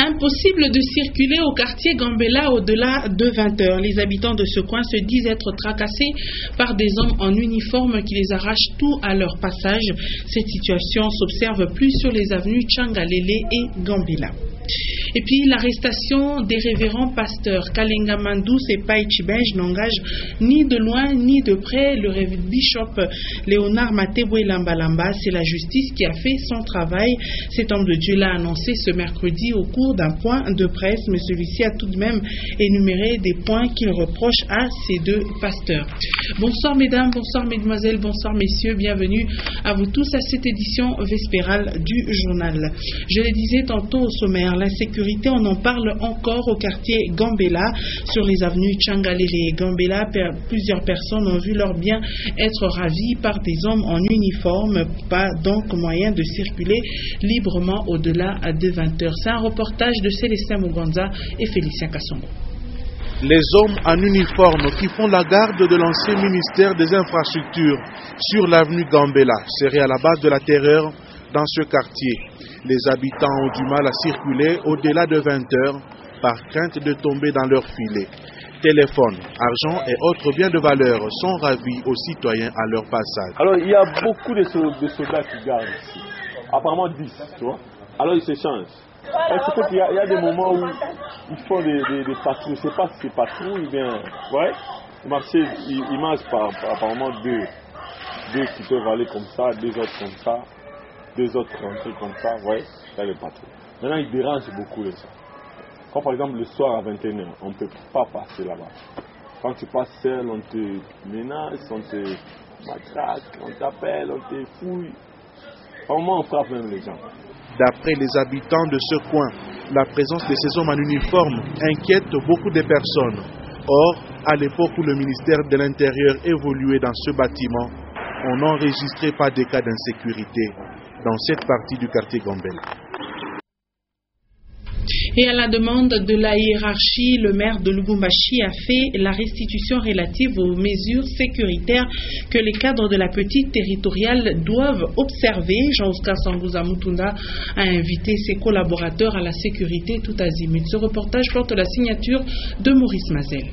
Impossible de circuler au quartier Gambela au-delà de 20h. Les habitants de ce coin se disent être tracassés par des hommes en uniforme qui les arrachent tout à leur passage. Cette situation s'observe plus sur les avenues Tchangalele et Gambela. Et puis l'arrestation des révérends pasteurs Kalenga Mandous et Pai Chibenge n'engage ni de loin ni de près le bishop Léonard Matebwe Lambalamba. C'est la justice qui a fait son travail. Cet homme de Dieu l'a annoncé ce mercredi au cours d'un point de presse, mais celui-ci a tout de même énuméré des points qu'il reproche à ces deux pasteurs. Bonsoir mesdames, bonsoir mesdemoiselles, bonsoir messieurs, bienvenue à vous tous à cette édition vespérale du journal. Je le disais tantôt au sommaire, l'insécurité, on en parle encore au quartier Gambela, sur les avenues Tchangalele et Gambela. Plusieurs personnes ont vu leur bien être ravis par des hommes en uniforme, pas donc moyen de circuler librement au-delà de 20h. C'est un reportage de Célestin Mugonza et Félicien Kassongo. Les hommes en uniforme qui font la garde de l'ancien ministère des infrastructures sur l'avenue Gambela seraient à la base de la terreur dans ce quartier. Les habitants ont du mal à circuler au-delà de 20 heures par crainte de tomber dans leur filet. Téléphones, argent et autres biens de valeur sont ravis aux citoyens à leur passage. Alors il y a beaucoup de soldats qui gardent ici. Apparemment 10, tu vois. Alors ils s'échangent. C'est qu'il y a des moments où ils font des patrouilles. Je ne sais pas si c'est patrouille ou bien... Ouais. Le marché, ils marchent par apparemment deux qui peuvent aller comme ça, deux autres comme ça. Deux autres rentrées comme ça, ouais, là les patrouilles. Maintenant, ils dérangent beaucoup les gens. Quand par exemple le soir à 21h, on ne peut pas passer là-bas. Quand tu passes seul, on te menace, on te matraque, on t'appelle, on te fouille. Vraiment, on frappe même les gens. D'après les habitants de ce coin, la présence de ces hommes en uniforme inquiète beaucoup de personnes. Or, à l'époque où le ministère de l'Intérieur évoluait dans ce bâtiment, on n'enregistrait pas de cas d'insécurité dans cette partie du quartier Gambela. Et à la demande de la hiérarchie, le maire de Lubumbashi a fait la restitution relative aux mesures sécuritaires que les cadres de la petite territoriale doivent observer. Jean-Oscar Sangouza Mutunda a invité ses collaborateurs à la sécurité tout azimut. Ce reportage porte la signature de Maurice Mazel.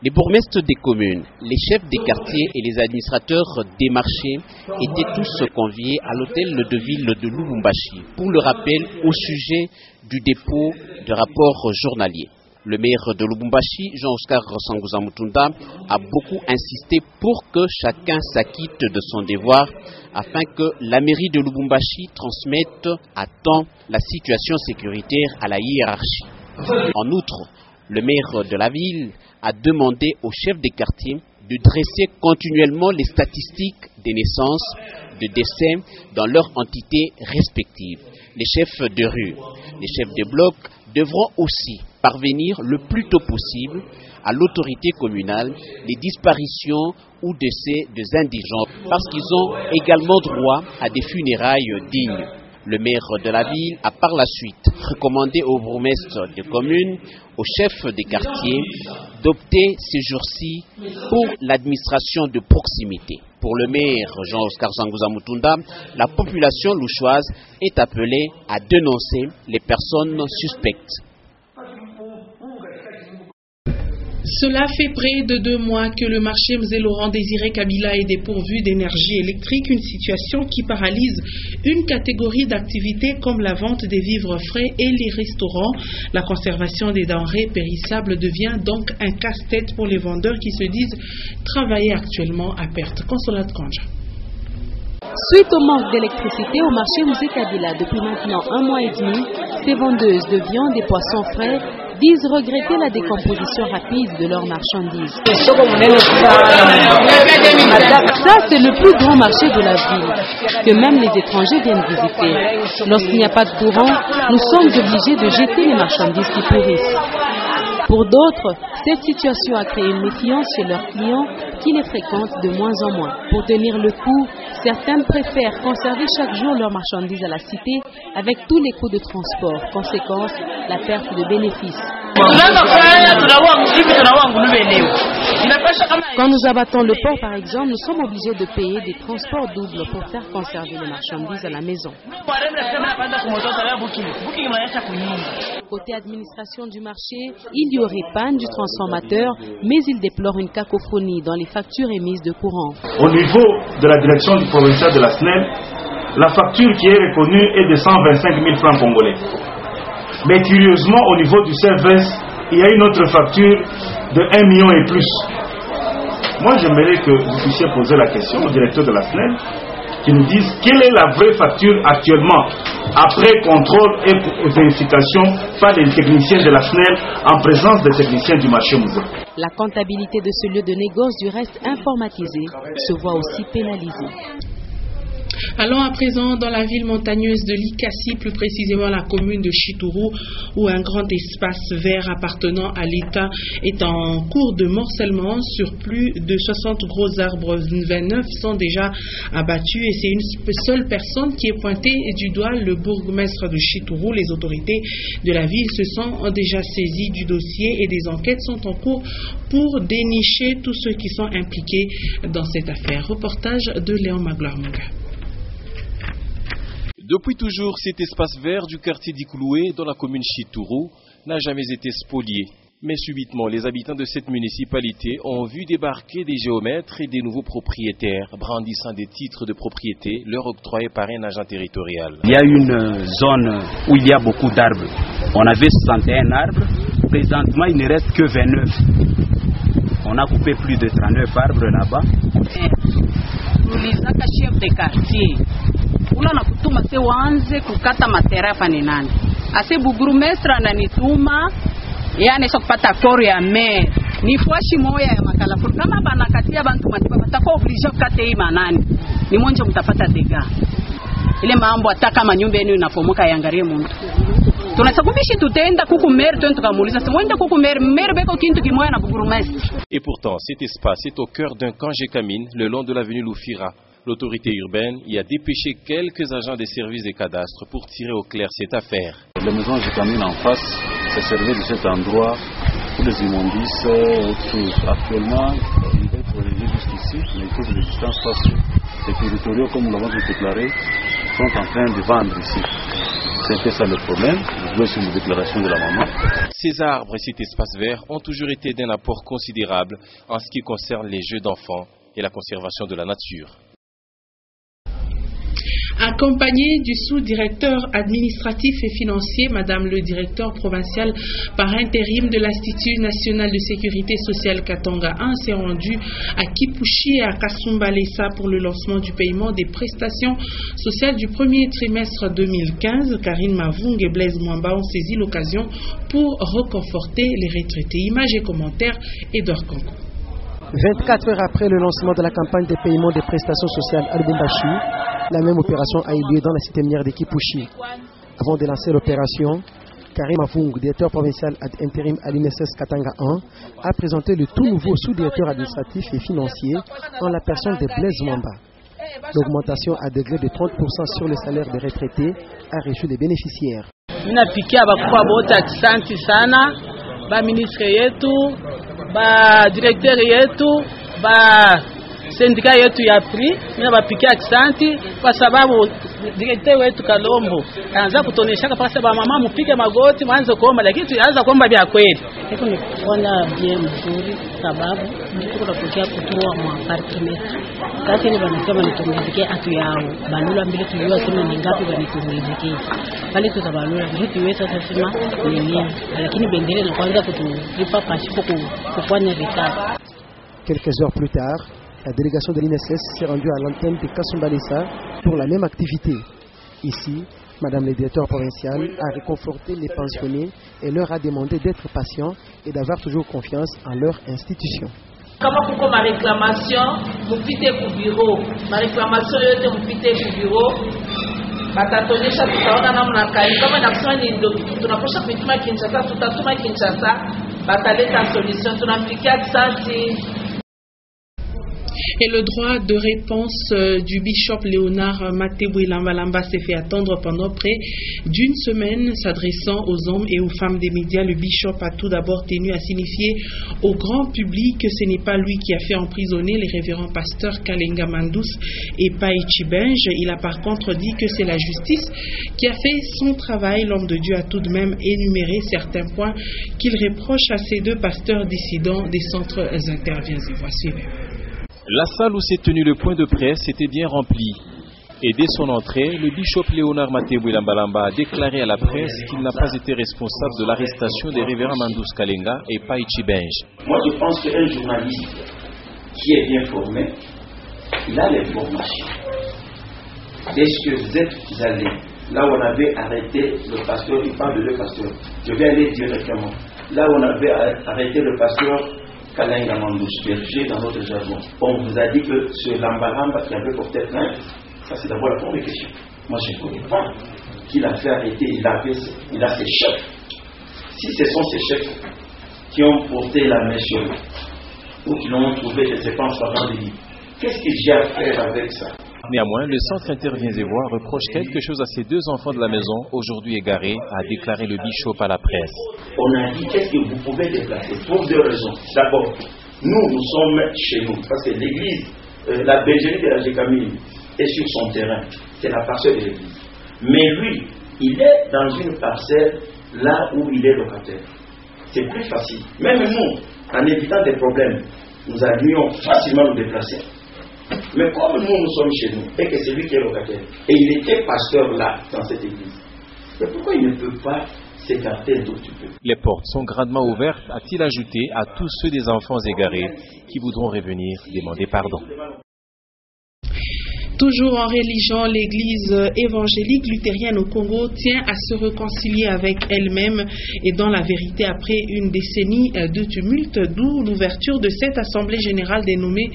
Les bourgmestres des communes, les chefs des quartiers et les administrateurs des marchés étaient tous conviés à l'hôtel de ville de Lubumbashi pour le rappel au sujet du dépôt de rapports journaliers. Le maire de Lubumbashi, Jean-Oscar Sangouza Mutunda, a beaucoup insisté pour que chacun s'acquitte de son devoir afin que la mairie de Lubumbashi transmette à temps la situation sécuritaire à la hiérarchie. En outre, le maire de la ville a demandé aux chefs des quartiers de dresser continuellement les statistiques des naissances, de décès dans leurs entités respectives. Les chefs de rue, les chefs de bloc devront aussi parvenir le plus tôt possible à l'autorité communale les disparitions ou décès des indigents parce qu'ils ont également droit à des funérailles dignes. Le maire de la ville a par la suite recommandé aux bourgmestres des communes, aux chefs des quartiers, d'opter ces jours-ci pour l'administration de proximité. Pour le maire Jean-Oscar Sangouza Mutunda, la population louchoise est appelée à dénoncer les personnes suspectes. Cela fait près de 2 mois que le marché Mzé Laurent Désiré Kabila est dépourvu d'énergie électrique, une situation qui paralyse une catégorie d'activités comme la vente des vivres frais et les restaurants. La conservation des denrées périssables devient donc un casse-tête pour les vendeurs qui se disent travailler actuellement à perte. Consolate Kanja. Suite au manque d'électricité au marché Mzé Kabila depuis maintenant 1 mois et demi, ces vendeuses de viande et poissons frais disent regretter la décomposition rapide de leurs marchandises. Ça, c'est le plus grand marché de la ville, que même les étrangers viennent visiter. Lorsqu'il n'y a pas de courant, nous sommes obligés de jeter les marchandises qui pourrissent. Pour d'autres, cette situation a créé une méfiance chez leurs clients qui les fréquentent de moins en moins. Pour tenir le coup, certains préfèrent conserver chaque jour leurs marchandises à la cité avec tous les coûts de transport. Conséquence, la perte de bénéfices. Quand nous abattons le porc, par exemple, nous sommes obligés de payer des transports doubles pour faire conserver les marchandises à la maison. Côté administration du marché, il y aurait panne du transformateur, mais il déplore une cacophonie dans les factures émises de courant. Au niveau de la direction du provincial de la SNEL, la facture qui est reconnue est de 125 000 francs congolais. Mais curieusement, au niveau du service, il y a une autre facture de 1 million et plus. Moi, j'aimerais que vous puissiez poser la question au directeur de la SNEL qui nous dise quelle est la vraie facture actuellement après contrôle et vérification par les techniciens de la SNEL en présence des techniciens du marché musée. La comptabilité de ce lieu de négoce, du reste informatisé, se voit aussi pénalisée. Allons à présent dans la ville montagneuse de Likasi, plus précisément la commune de Chitourou, où un grand espace vert appartenant à l'État est en cours de morcellement. Sur plus de 60 gros arbres, 29 sont déjà abattus et c'est une seule personne qui est pointée du doigt, le bourgmestre de Chitourou. Les autorités de la ville se sont déjà saisies du dossier et des enquêtes sont en cours pour dénicher tous ceux qui sont impliqués dans cette affaire. Reportage de Léon Magloire-Munga. Depuis toujours, cet espace vert du quartier d'Ikouloué, dans la commune Chitourou, n'a jamais été spolié. Mais subitement, les habitants de cette municipalité ont vu débarquer des géomètres et des nouveaux propriétaires, brandissant des titres de propriété leur octroyés par un agent territorial. Il y a une zone où il y a beaucoup d'arbres. On avait 61 arbres. Présentement, il ne reste que 29. On a coupé plus de 39 arbres là-bas. Tulizaka chef de quartier ula nakutuma se waanze kukata materafa ni nani ase bugurumestra ananituma yani sio kupata koro ya maire ni fwashi moya ya makalafu kama banakatia bantu matiba batako oblige kukata hii manani ni monje mtapata dega ile mambo hata kama nyumba yenu inapomoka yangarie mtu tunasakubishi tutenda kuku maire twende tukamuuliza simwenda kuku maire beko kintu kimoya na bugurumestra. Et pourtant, cet espace est au cœur d'un camp Gécamine, le long de l'avenue Loufira. L'autorité urbaine y a dépêché quelques agents des services des cadastres pour tirer au clair cette affaire. La maison Gécamine en face, ça servait de cet endroit pour les immondices, autre chose. Actuellement, il va être relégué jusqu'ici, mais il faut que les distances passent. Les territoriaux, comme nous l'avons déclaré, sont en train de vendre ici. C'était ça le problème, je vois sur une déclaration de la maman. Ces arbres et cet espace vert ont toujours été d'un apport considérable en ce qui concerne les jeux d'enfants et la conservation de la nature. Accompagné du sous-directeur administratif et financier, Madame le directeur provincial par intérim de l'Institut national de sécurité sociale Katanga 1 s'est rendu à Kipushi et à Kasumbalesa pour le lancement du paiement des prestations sociales du premier trimestre 2015. Karine Mavung et Blaise Mwamba ont saisi l'occasion pour reconforter les retraités. Images et commentaires, Edouard Kanko. 24 heures après le lancement de la campagne de paiement des prestations sociales à Lubumbashi, la même opération a eu lieu dans la cité minière de Kipushi. Avant de lancer l'opération, Karim Mavung, directeur provincial ad intérim à l'INSS Katanga 1, a présenté le tout nouveau sous-directeur administratif et financier en la personne de Blaise Mwamba. L'augmentation à degré de 30% sur le salaire des retraités a reçu les bénéficiaires. Directeur yetu sindika yetu ya PRI mina bapikia kisanti kwa sababu directeur wetu Kalombo anaanza kutonesha kwa sababu mama mpige magoti mwanzo kuomba lakini tuanza kuomba vya kweli. Hiko ni kuona bien mzuri sababu ndiko tunapokea kutoa mwa apartment. Kasi ni wanasema nitumizike atu yao. Balula mbili tuliwa sema ni ngapi wanitumizike. Bali tutabalula vitu wetu sasa ni nini lakini bendele na kwanza kutulipa pasipo kufanya retard. Quelques heures plus tard, la délégation de l'INSS s'est rendue à l'antenne de Kasumbalesa pour la même activité. Ici, Madame le directeur provincial a réconforté les pensionnés et leur a demandé d'être patients et d'avoir toujours confiance en leur institution. Kama kuko ma réclamation, mupite ku bureau. Ma réclamation yote mupite ku bureau. Batatonesha tutaona namna kai. Kama nakusema ni ndio tunaposha kuituma Kinshasa, tutatuma Kinshasa. Bataleta solution tunamfikia kisasi. Et le droit de réponse du bishop Léonard Mateboué Lambalamba s'est fait attendre pendant près d'une semaine. S'adressant aux hommes et aux femmes des médias, le bishop a tout d'abord tenu à signifier au grand public que ce n'est pas lui qui a fait emprisonner les révérends pasteurs Kalenga Mandous et Païchi Benj. Il a par contre dit que c'est la justice qui a fait son travail. L'homme de Dieu a tout de même énuméré certains points qu'il reproche à ces deux pasteurs dissidents des centres interviens. Suivez. La salle où s'est tenu le point de presse était bien remplie. Et dès son entrée, le bishop Léonard Mateboué Lambalamba a déclaré à la presse qu'il n'a pas été responsable de l'arrestation des révérends Mandous Kalenga et Païchi Benj. Moi, je pense qu'un journaliste qui est bien formé, il a l'information. Est-ce que vous êtes allé là où on avait arrêté le pasteur, il parle de deux pasteurs, je vais aller directement. Là où on avait arrêté le pasteur Kalenga Mandous, berger dans notre jargon. On vous a dit que ce Lambalamba qui avait porté plainte, ça c'est d'abord la première question. Moi je ne connais pas qui l'a fait arrêter, il a ses chefs. Si ce sont ses chefs qui ont porté la main sur lui, ou qui l'ont trouvé, je ne sais pas, en sortant de lui, qu'est-ce que j'ai à faire avec ça? Néanmoins, le centre intervient et voix reproche quelque chose à ses deux enfants de la maison, aujourd'hui égarés, a déclaré le bishop à la presse. On a dit qu'est-ce que vous pouvez déplacer pour deux raisons. D'abord, nous sommes chez nous, parce que l'église, la bergerie de la Gécamine est sur son terrain, c'est la parcelle de l'église. Mais lui, il est dans une parcelle là où il est locataire. C'est plus facile. Même nous, en évitant des problèmes, nous allions facilement nous déplacer. Mais comme nous sommes chez nous et que c'est lui qui est locataire, et il était pasteur là, dans cette église, mais pourquoi il ne peut pas s'écarter un tout petit peu? Les portes sont grandement ouvertes, a-t-il ajouté, à tous ceux des enfants égarés qui voudront revenir demander pardon. Toujours en religion, l'église évangélique luthérienne au Congo tient à se réconcilier avec elle-même et dans la vérité après une décennie de tumulte, d'où l'ouverture de cette assemblée générale dénommée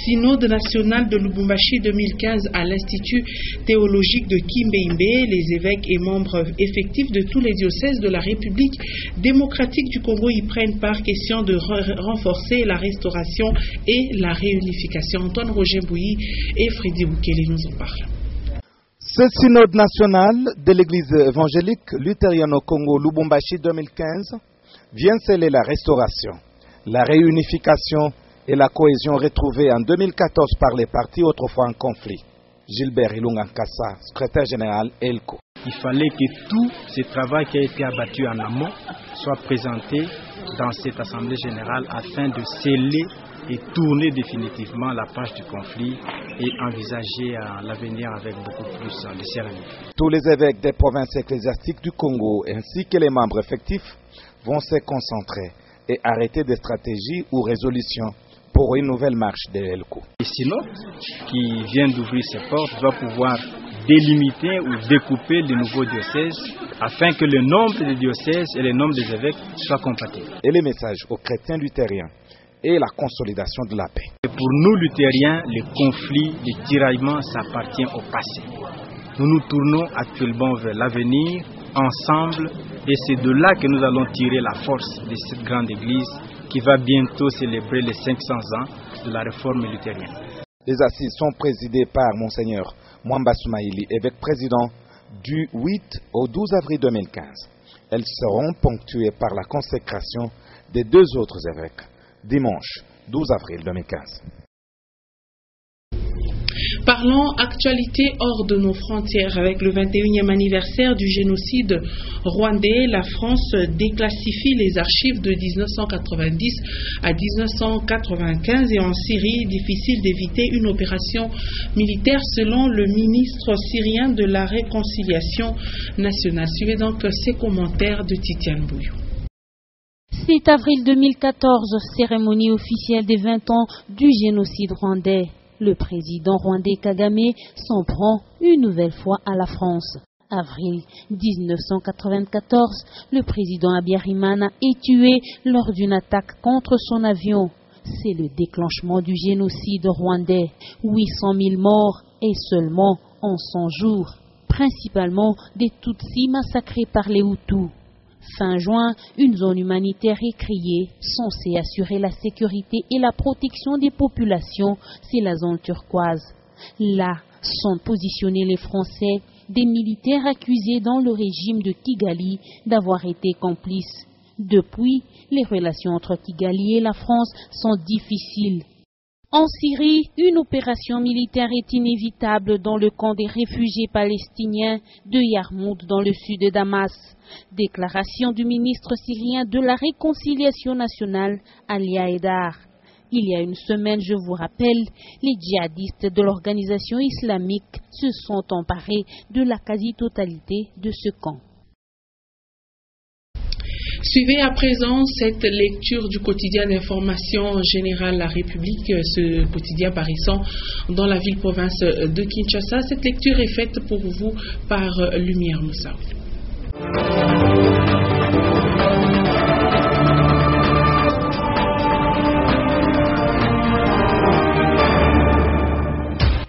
Synode national de Lubumbashi 2015 à l'Institut théologique de Kimbeimbe. Les évêques et membres effectifs de tous les diocèses de la République démocratique du Congo y prennent part, question de renforcer la restauration et la réunification. Antoine Roger Bouilly et Freddy Bouquet nous en parlent. Ce synode national de l'église évangélique luthérienne au Congo Lubumbashi 2015 vient sceller la restauration, la réunification et la cohésion retrouvée en 2014 par les partis autrefois en conflit. Gilbert Ilunga Nkassa, secrétaire général ELCO. Il fallait que tout ce travail qui a été abattu en amont soit présenté dans cette assemblée générale afin de sceller et tourner définitivement la page du conflit et envisager l'avenir avec beaucoup plus de sérénité. Tous les évêques des provinces ecclésiastiques du Congo ainsi que les membres effectifs vont se concentrer et arrêter des stratégies ou résolutions pour une nouvelle marche de l'ELCO. Le synode qui vient d'ouvrir ses portes va pouvoir délimiter ou découper les nouveaux diocèses afin que le nombre des diocèses et le nombre des évêques soient compatibles. Et les messages aux chrétiens luthériens et la consolidation de la paix. Et pour nous luthériens, les conflits, les tiraillements, ça appartient au passé. Nous nous tournons actuellement vers l'avenir, ensemble, et c'est de là que nous allons tirer la force de cette grande église qui va bientôt célébrer les 500 ans de la réforme luthérienne. Les assises sont présidées par Monseigneur Mwamba Soumaïli, évêque président du 8 au 12 avril 2015. Elles seront ponctuées par la consécration des deux autres évêques, dimanche 12 avril 2015. Parlons actualité hors de nos frontières. Avec le 21e anniversaire du génocide rwandais, la France déclassifie les archives de 1990 à 1995 et en Syrie, difficile d'éviter une opération militaire selon le ministre syrien de la Réconciliation nationale. Suivez donc ces commentaires de Titiane Bouillou. 7 avril 2014, cérémonie officielle des 20 ans du génocide rwandais. Le président rwandais Kagame s'en prend une nouvelle fois à la France. Avril 1994, le président Habyarimana est tué lors d'une attaque contre son avion. C'est le déclenchement du génocide rwandais. 800 000 morts et seulement en 100 jours. Principalement des Tutsis massacrés par les Hutus. Fin juin, une zone humanitaire est créée, censée assurer la sécurité et la protection des populations. C'est la zone turquoise. Là sont positionnés les Français, des militaires accusés dans le régime de Kigali d'avoir été complices. Depuis, les relations entre Kigali et la France sont difficiles. En Syrie, une opération militaire est inévitable dans le camp des réfugiés palestiniens de Yarmouk dans le sud de Damas. Déclaration du ministre syrien de la Réconciliation nationale, Ali Haïdar. Il y a une semaine, je vous rappelle, les djihadistes de l'organisation islamique se sont emparés de la quasi-totalité de ce camp. Suivez à présent cette lecture du quotidien d'information générale La République, ce quotidien paraissant dans la ville-province de Kinshasa. Cette lecture est faite pour vous par Lumière Moussa.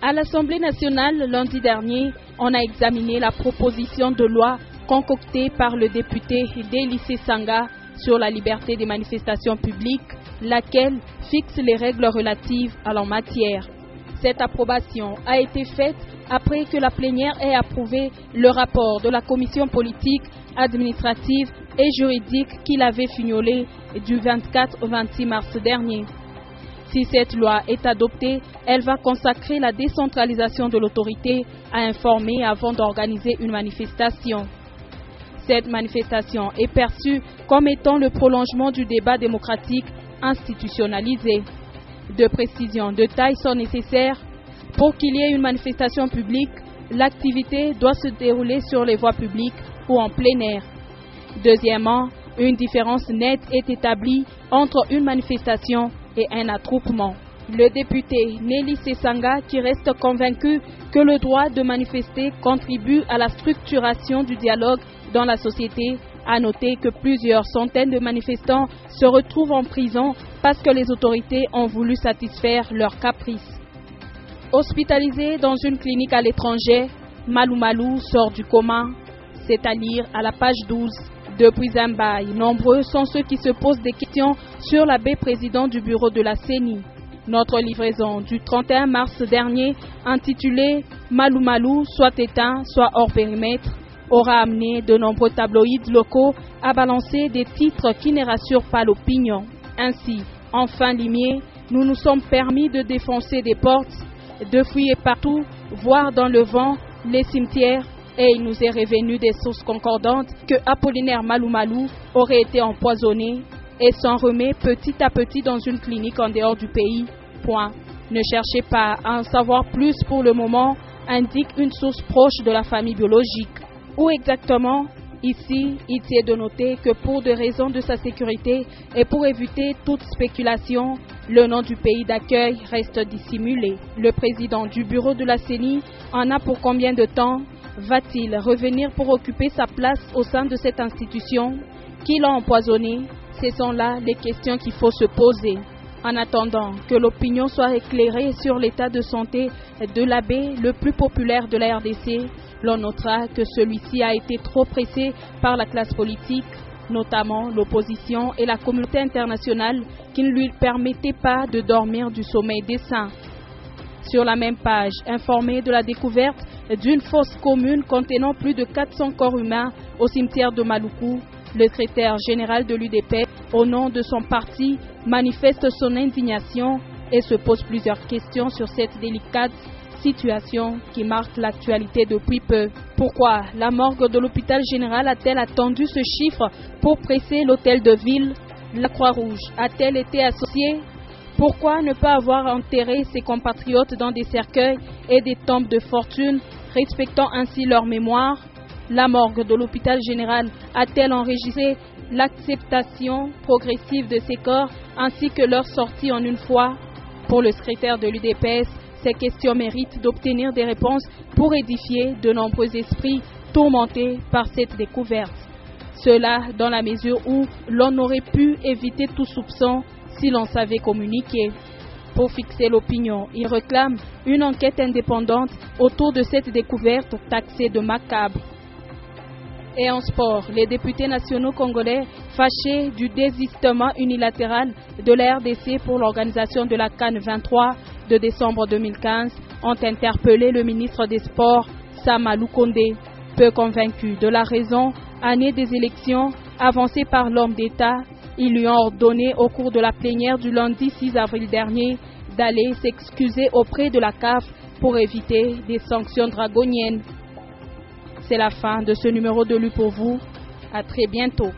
À l'Assemblée nationale, lundi dernier, on a examiné la proposition de loi concoctée par le député Délicé Sanga sur la liberté des manifestations publiques, laquelle fixe les règles relatives à la matière. Cette approbation a été faite après que la plénière ait approuvé le rapport de la commission politique, administrative et juridique qu'il avait fignolé du 24 au 26 mars dernier. Si cette loi est adoptée, elle va consacrer la décentralisation de l'autorité à informer avant d'organiser une manifestation. Cette manifestation est perçue comme étant le prolongement du débat démocratique institutionnalisé. Deux précisions de taille sont nécessaires. Pour qu'il y ait une manifestation publique, l'activité doit se dérouler sur les voies publiques ou en plein air. Deuxièmement, une différence nette est établie entre une manifestation et un attroupement. Le député Nelly Sesanga, qui reste convaincu que le droit de manifester contribue à la structuration du dialogue dans la société, a noté que plusieurs centaines de manifestants se retrouvent en prison parce que les autorités ont voulu satisfaire leurs caprices. Hospitalisé dans une clinique à l'étranger, Malou Malou sort du coma. C'est à lire à la page 12. Depuis un bail, nombreux sont ceux qui se posent des questions sur l'abbé président du bureau de la CENI. Notre livraison du 31 mars dernier, intitulée « Malou Malou, soit éteint, soit hors périmètre », aura amené de nombreux tabloïds locaux à balancer des titres qui ne rassurent pas l'opinion. Ainsi, en fin limier, nous nous sommes permis de défoncer des portes, de fouiller partout, voir dans le vent les cimetières, et il nous est revenu des sources concordantes que Apollinaire Malou Malou aurait été empoisonné et s'en remet petit à petit dans une clinique en dehors du pays. Point. Ne cherchez pas à en savoir plus pour le moment, indique une source proche de la famille biologique. Où exactement? Ici, il est de noter que pour des raisons de sa sécurité et pour éviter toute spéculation, le nom du pays d'accueil reste dissimulé. Le président du bureau de la CENI en a pour combien de temps? Va-t-il revenir pour occuper sa place au sein de cette institution? Qui l'a empoisonné? Ce sont là les questions qu'il faut se poser. En attendant que l'opinion soit éclairée sur l'état de santé de l'abbé le plus populaire de la RDC, l'on notera que celui-ci a été trop pressé par la classe politique, notamment l'opposition et la communauté internationale qui ne lui permettaient pas de dormir du sommeil des saints. Sur la même page, informé de la découverte d'une fosse commune contenant plus de 400 corps humains au cimetière de Maluku, le secrétaire général de l'UDP, au nom de son parti, manifeste son indignation et se pose plusieurs questions sur cette délicate situation qui marque l'actualité depuis peu. Pourquoi la morgue de l'hôpital général a-t-elle attendu ce chiffre pour presser l'hôtel de ville? La Croix-Rouge a-t-elle été associée? Pourquoi ne pas avoir enterré ses compatriotes dans des cercueils et des tombes de fortune, respectant ainsi leur mémoire? La morgue de l'hôpital général a-t-elle enregistré l'acceptation progressive de ces corps ainsi que leur sortie en une fois? Pour le secrétaire de l'UDPS, ces questions méritent d'obtenir des réponses pour édifier de nombreux esprits tourmentés par cette découverte. Cela dans la mesure où l'on aurait pu éviter tout soupçon si l'on savait communiquer. Pour fixer l'opinion, il réclame une enquête indépendante autour de cette découverte taxée de macabre. Et en sport, les députés nationaux congolais, fâchés du désistement unilatéral de la RDC pour l'organisation de la CAN 23 de décembre 2015, ont interpellé le ministre des Sports, Samalou Kondé. Peu convaincu de la raison, année des élections, avancée par l'homme d'État, ils lui ont ordonné au cours de la plénière du lundi 6 avril dernier d'aller s'excuser auprès de la CAF pour éviter des sanctions draconiennes. C'est la fin de ce numéro de Lu pour vous. À très bientôt.